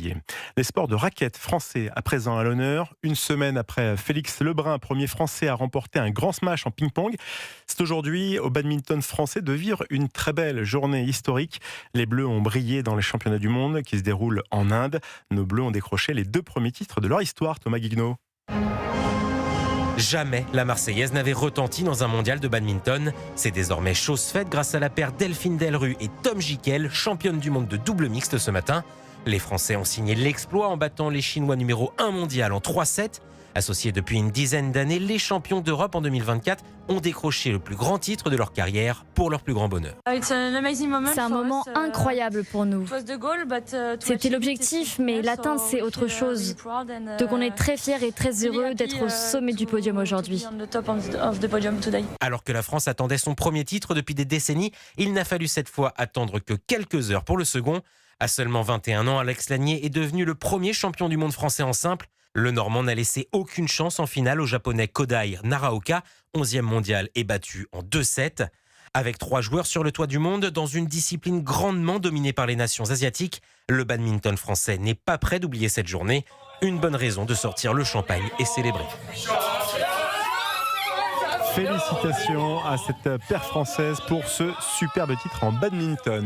février. Les sports de raquettes français à présent à l'honneur. Une semaine après Félix Lebrun, premier français à remporter un grand smash en ping-pong. C'est aujourd'hui au badminton français de vivre une très belle journée historique. Les Bleus ont brillé dans les championnats du monde qui se déroulent en Inde. Nos Bleus ont décroché les 2 premiers titres de leur histoire, Thomas Guignot. Jamais la Marseillaise n'avait retenti dans un mondial de badminton. C'est désormais chose faite grâce à la paire Delphine Delrue et Tom Gickel, championne du monde de double mixte ce matin. Les Français ont signé l'exploit en battant les Chinois numéro 1 mondial en 3-7. Associés depuis une dizaine d'années, les champions d'Europe en 2024 ont décroché le plus grand titre de leur carrière pour leur plus grand bonheur. C'est un moment incroyable pour nous. C'était l'objectif, mais l'atteindre, c'est autre chose. Donc on est très fiers et très heureux d'être au sommet du podium aujourd'hui. Alors que la France attendait son premier titre depuis des décennies, il n'a fallu cette fois attendre que quelques heures pour le second. À seulement 21 ans, Alex Lanier est devenu le premier champion du monde français en simple. Le Normand n'a laissé aucune chance en finale au Japonais Kodai Naraoka, 11e mondial et battu en 2-7. Avec 3 joueurs sur le toit du monde, dans une discipline grandement dominée par les nations asiatiques, le badminton français n'est pas prêt d'oublier cette journée. Une bonne raison de sortir le champagne et célébrer. Félicitations à cette paire française pour ce superbe titre en badminton.